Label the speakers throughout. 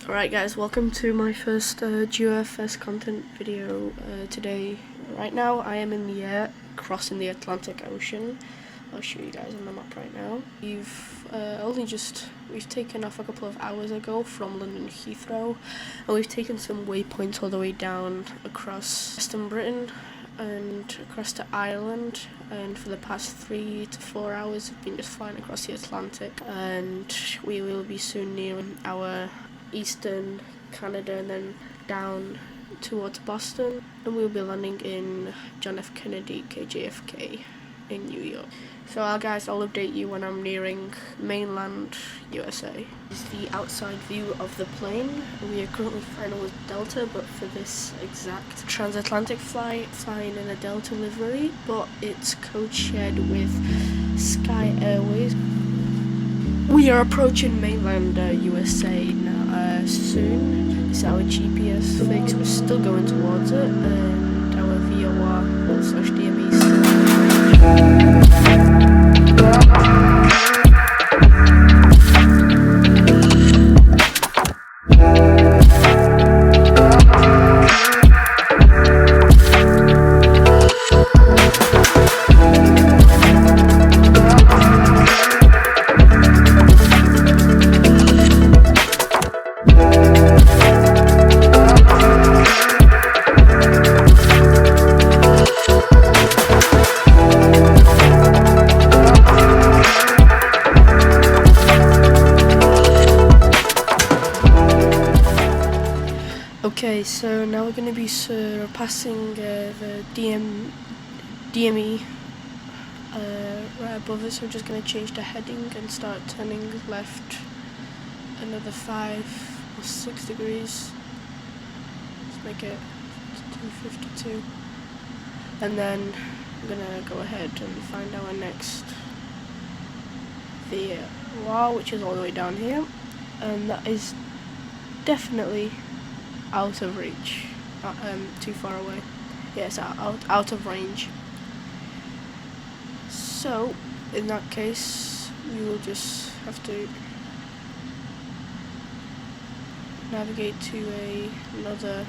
Speaker 1: Alright guys, welcome to my first GeoFS content video today. Right now I am in the air, crossing the Atlantic Ocean. I'll show you guys on the map right now. We've taken off a couple of hours ago from London Heathrow, and we've taken some waypoints all the way down across Western Britain and across to Ireland, and for the past 3 to 4 hours we've been just flying across the Atlantic, and we will be soon nearing our eastern Canada and then down towards Boston, and we'll be landing in John F. Kennedy KJFK in New York. So I'll update you when I'm nearing mainland USA. This is the outside view of the plane. We are currently flying with Delta, but for this exact transatlantic flight, flying in a Delta livery, but it's code-shared with SkyAirways. We are approaching mainland USA now, soon. This is our GPS fix, we're still going towards it, and our VOR/DME is still Okay, so now we're going to be surpassing the DME right above us. So we're just going to change the heading and start turning left another 5 or 6 degrees. Let's make it 252. And then I'm going to go ahead and find our next VOR, which is all the way down here. And that is definitely out of reach, too far away. Yes, out of range. So in that case, we will just have to navigate to another.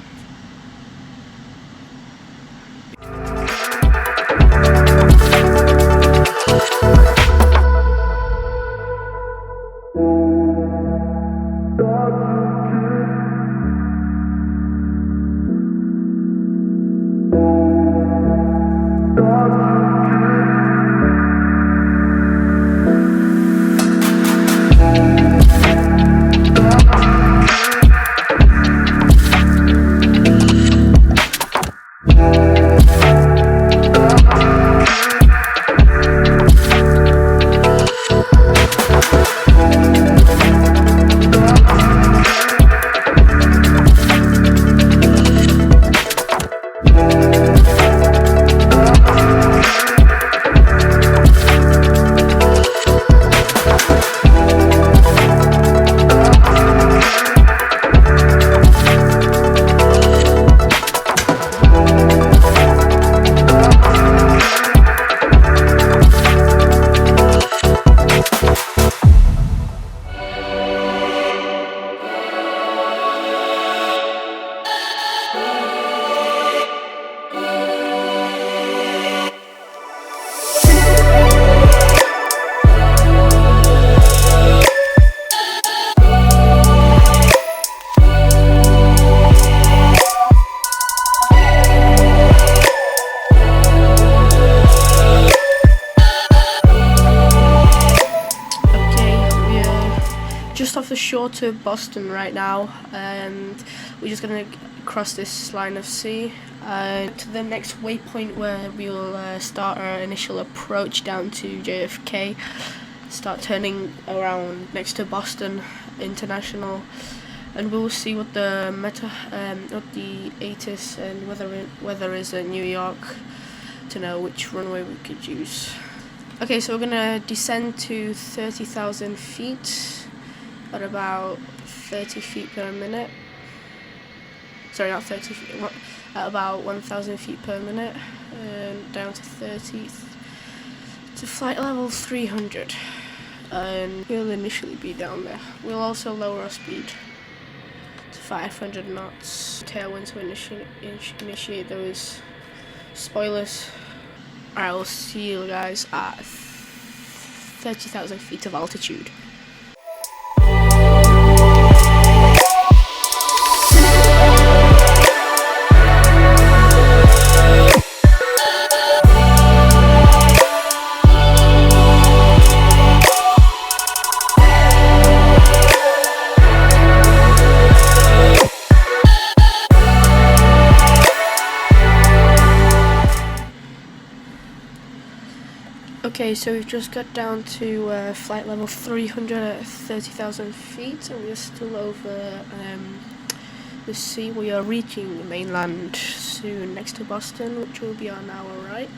Speaker 1: Just off the shore to Boston right now, and we're just going to cross this line of sea to the next waypoint where we'll start our initial approach down to JFK, start turning around next to Boston International, and we'll see what the ATIS and weather is in New York to know which runway we could use. Okay, so we're going to descend to 30,000 feet. At about 30 feet per minute. Sorry, not 30 feet. At about 1,000 feet per minute, and down to 30 to flight level 300. And we'll initially be down there. We'll also lower our speed 500 knots tailwind to initiate those spoilers. I will see you guys at 30,000 feet of altitude. Okay, so we've just got down to flight level 300 at 30,000 feet, and we're still over the sea. We are reaching the mainland soon, next to Boston, which will be on our right.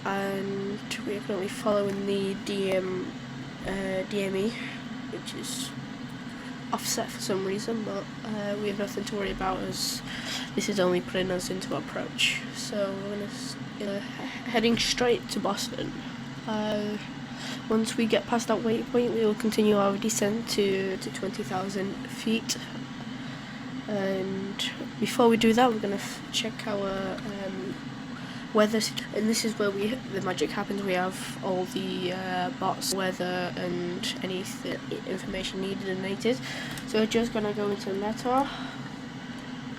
Speaker 1: And we are currently following the DME, which is offset for some reason, but we have nothing to worry about as this is only putting us into approach. So we're gonna heading straight to Boston. Once we get past that waypoint, we will continue our descent to 20,000 feet. And before we do that, we're gonna check our weather, and this is where the magic happens. We have all the bots, weather, and any information needed and needed. So we're just gonna go into Meteor,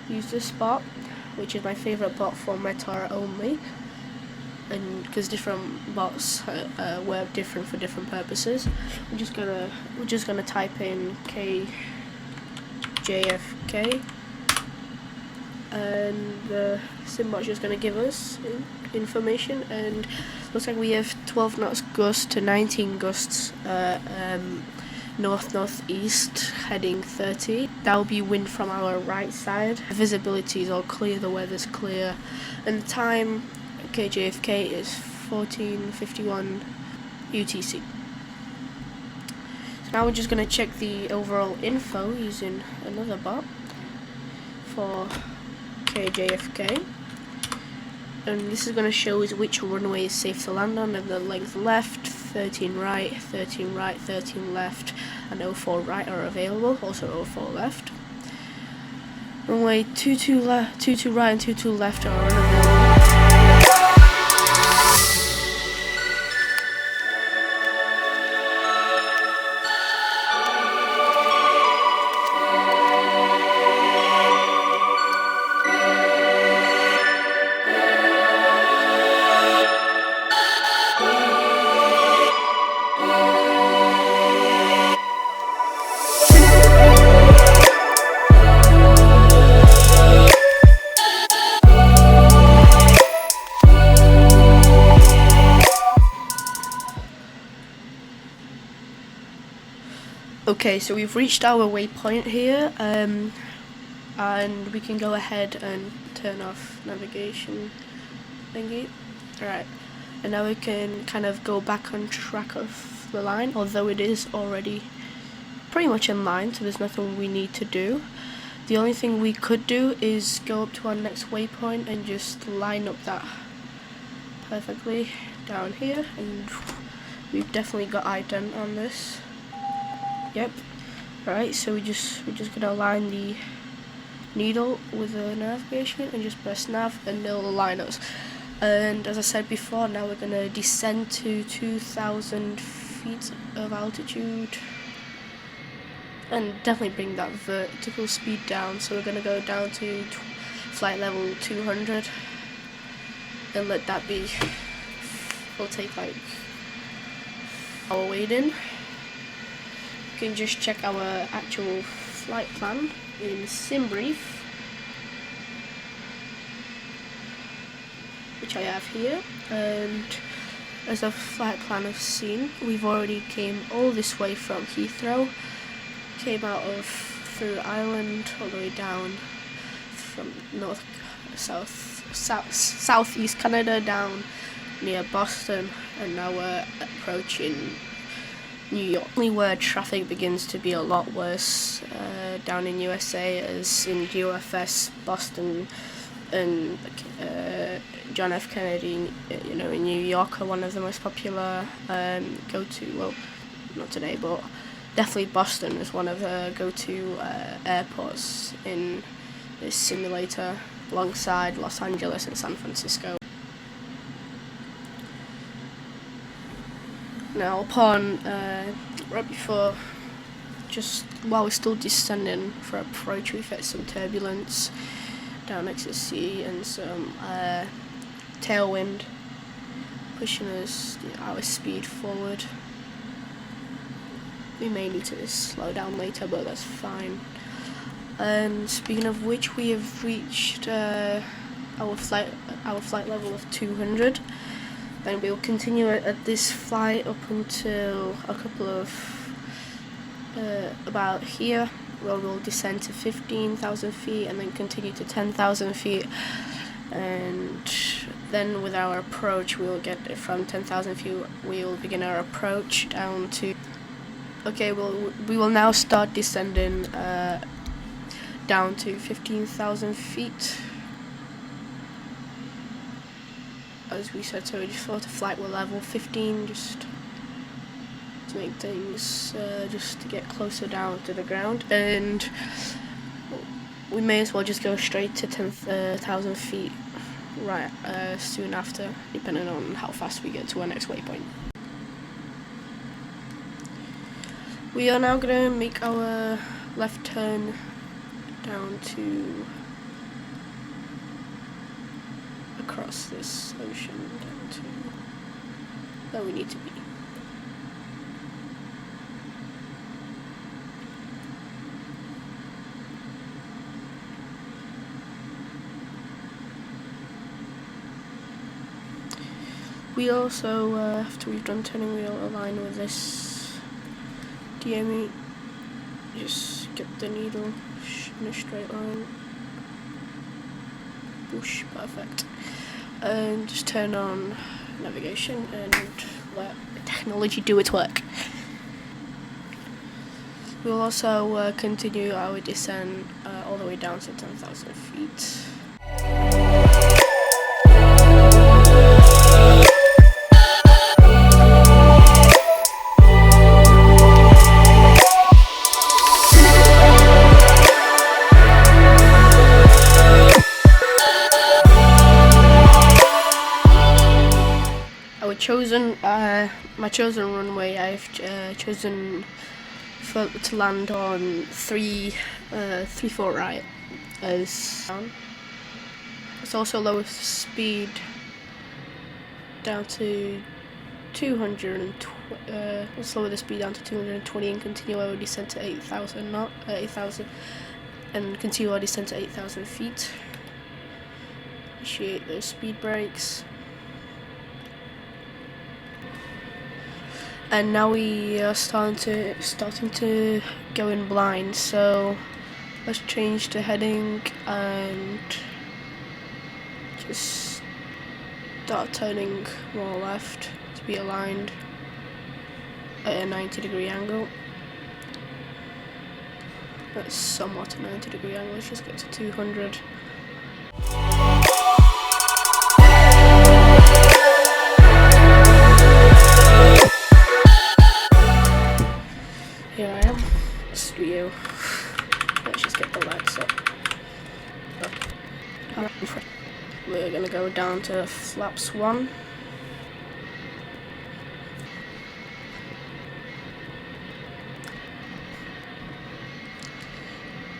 Speaker 1: use this bot, which is my favorite bot for Meteor only, and because different bots work different for different purposes. We're just gonna type in KJFK, and the symbot's just going to give us information, and looks like we have 12 knots gust to 19 gusts north-northeast, heading 30. That will be wind from our right side. The visibility is all clear, the weather's clear, and the time KJFK is 14:51 UTC. So now we're just going to check the overall info using another bot for KJFK, and this is going to show us which runway is safe to land on, and the length left, 13 right, 13 right, 13 left, and 04 right are available, also 04 left. Runway 22 right and 22 left are unavailable. Okay, so we've reached our waypoint here, and we can go ahead and turn off navigation thingy. Alright, and now we can kind of go back on track of the line, although it is already pretty much in line, so there's nothing we need to do. The only thing we could do is go up to our next waypoint and just line up that perfectly down here, and we've definitely got ident on this. Yep. Right, so we're just gonna align the needle with the navigation and just press nav, and it'll align us. And as I said before, now we're gonna descend to 2,000 feet of altitude and definitely bring that vertical speed down. So we're gonna go down to flight level 200 and let that be. We'll take like our weight in. You can just check our actual flight plan in SimBrief, which I have here, and as a flight plan I've seen, we've already came all this way from Heathrow, came out of through Ireland all the way down from southeast Canada down near Boston, and now we're approaching New York, where traffic begins to be a lot worse down in USA, as in GeoFS, Boston, and John F. Kennedy, in New York are one of the most popular well, not today, but definitely Boston is one of the go-to airports in this simulator, alongside Los Angeles and San Francisco. Now, upon right before, just while we're still descending for approach, we've hit some turbulence down next to the sea and some tailwind pushing us our speed forward. We may need to slow down later, but that's fine. And speaking of which, we have reached our flight level of 200. And we will continue at this flight up until a couple of about here, where we'll descend to 15,000 feet and then continue to 10,000 feet. And then with our approach, we will get from 10,000 feet. We will begin our approach down to. Okay, we will now start descending down to 15,000 feet. As we said, so we just thought the flight will level 15, just to make things, just to get closer down to the ground. And we may as well just go straight to 10,000 feet right soon after, depending on how fast we get to our next waypoint. We are now going to make our left turn down to across this ocean down to where we need to be. We also, after we've done turning, we'll align with this DME, just get the needle in a straight line. Whoosh, perfect. And just turn on navigation and let technology do its work. We'll also continue our descent all the way down to 10,000 feet. My chosen runway, I've chosen to land on 3-4 right, as it's also lowest speed down to 220. Let's lower the speed down to 220 and continue our descent to 8,000 and continue our descent to 8,000 feet. Initiate those speed brakes. And now we are starting to go in blind, so let's change the heading and just start turning more left to be aligned at a 90-degree angle. That's somewhat a 90-degree angle. Let's just get to 200. Here I am. Studio. Let's just get the lights up. We're gonna go down to flaps 1.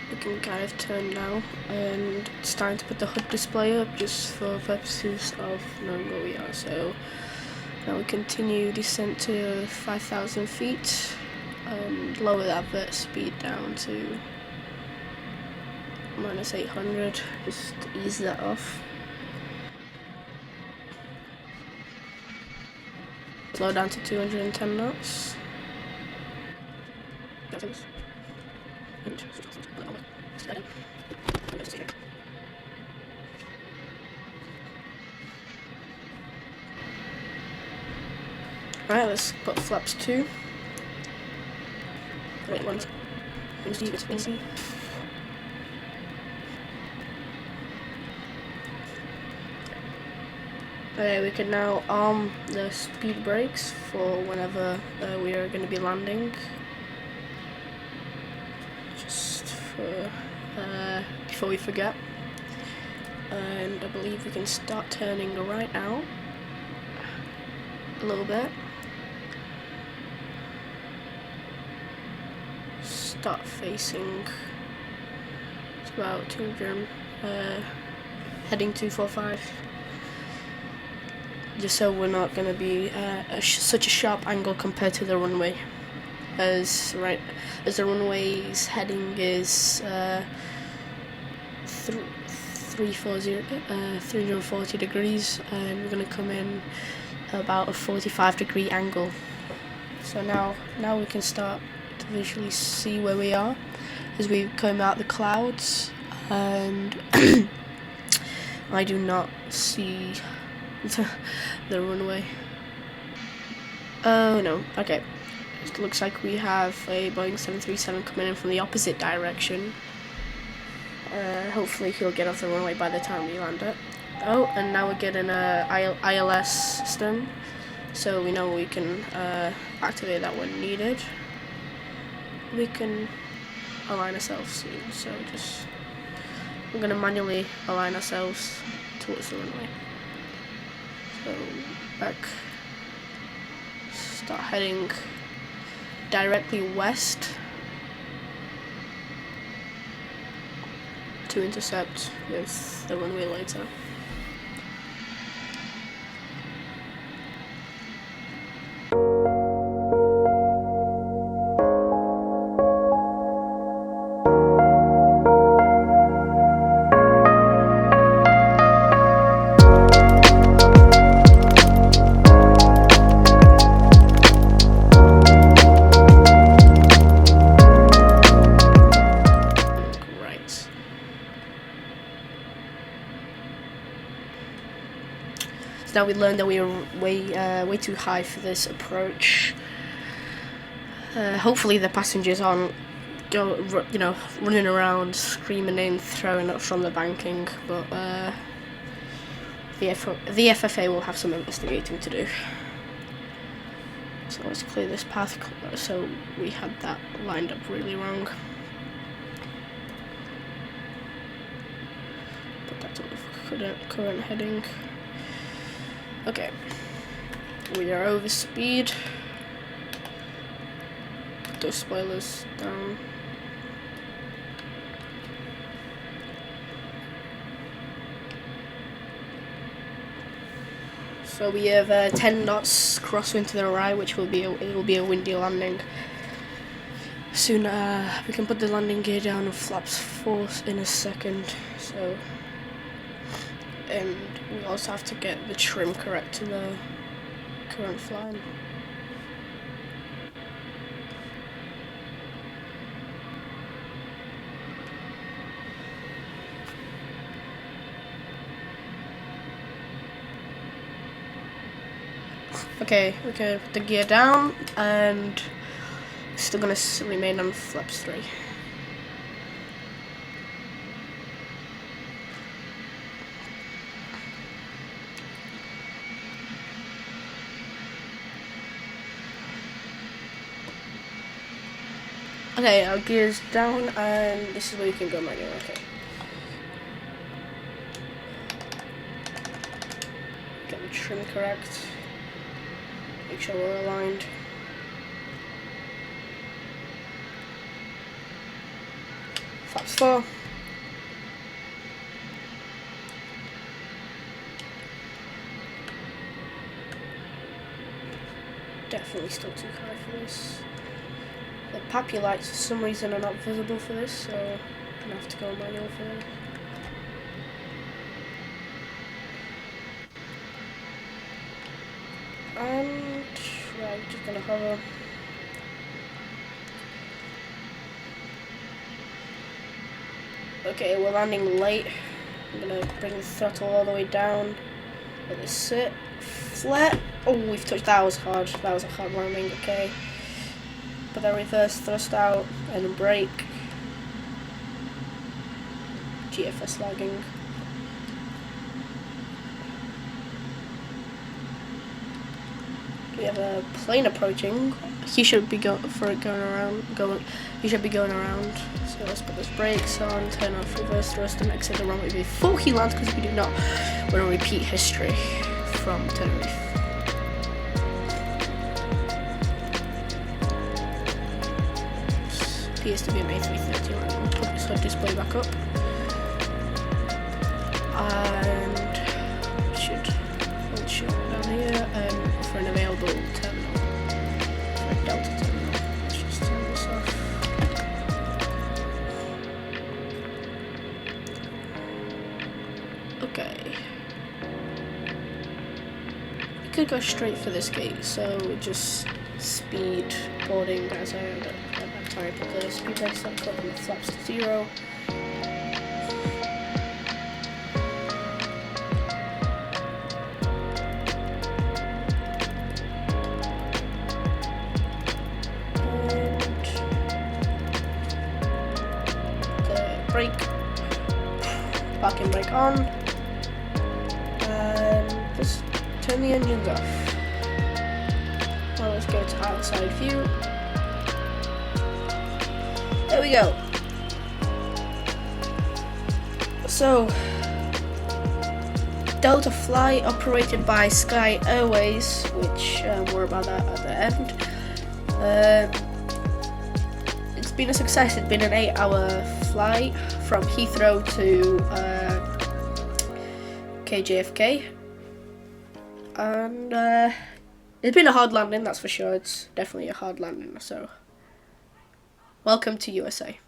Speaker 1: We can kind of turn now, and it's time to put the HUD display up just for purposes of knowing where we are. So now we continue descent to 5,000 feet. And lower the advert speed down to -800, just ease that off. Slow down to 210 knots. Right, let's put flaps 2. Right, one. Okay, we can now arm the speed brakes for whenever we are going to be landing. before we forget. And I believe we can start turning right now a little bit. Start facing. It's about 200. Heading 245. Just so we're not going to be such a sharp angle compared to the runway, as the runway's heading is 340 degrees, and we're going to come in about a 45-degree angle. So now we can start to visually see where we are as we come out the clouds, and I do not see the runway. Oh no, okay. It looks like we have a Boeing 737 coming in from the opposite direction. Hopefully he'll get off the runway by the time we land it. Oh, and now we're getting a ILS system, so we know we can activate that when needed. We can align ourselves soon, so we're going to manually align ourselves towards the runway. So back, start heading directly west to intercept with the runway later. Now we learned that we are way too high for this approach. Hopefully the passengers aren't running around screaming and throwing up from the banking, but the FFA will have some investigating to do. So let's clear this path. So we had that lined up really wrong. Put that to the current heading. Okay, we are over speed. Put those spoilers down. So we have 10 knots crosswind to the right, which will be it will be a windy landing. Soon we can put the landing gear down and flaps force in a second. So. And we also have to get the trim correct to the current flying. Okay, we can put the gear down, and still gonna remain on flaps 3. Okay, our gear's down, and this is where you can go manual. Okay. Get the trim correct. Make sure we're aligned. Flaps 4. Definitely still too high for this. The PAPI lights for some reason are not visible for this, so I'm gonna have to go manual for it. And right, just gonna hover. Okay, we're landing late. I'm gonna bring the throttle all the way down. Let it sit flat. Oh, we've touched. That was hard. That was a hard landing. Okay. Put that reverse thrust out and brake. GeoFS lagging. We have a plane approaching. He should be going around. He should be going around. So let's put those brakes on, turn off reverse thrust, and exit the runway before he lands, because we do not want to repeat history from Tenerife. Appears to be an A330 landing. We'll put this HUD display back up, and should down here, and for an available terminal, for a Delta terminal. Let's just turn this off. Okay. We could go straight for this gate, so just speed boarding as I sorry, put the speed brakes on, put the flaps to 0. Brake, parking brake on, and just turn the engines off. Well, let's go to outside view. There we go. So, Delta flight operated by SkyAirways, which more about that at the end. It's been a success. It's been an 8-hour flight from Heathrow to KJFK, and it's been a hard landing, that's for sure. It's definitely a hard landing, so welcome to USA.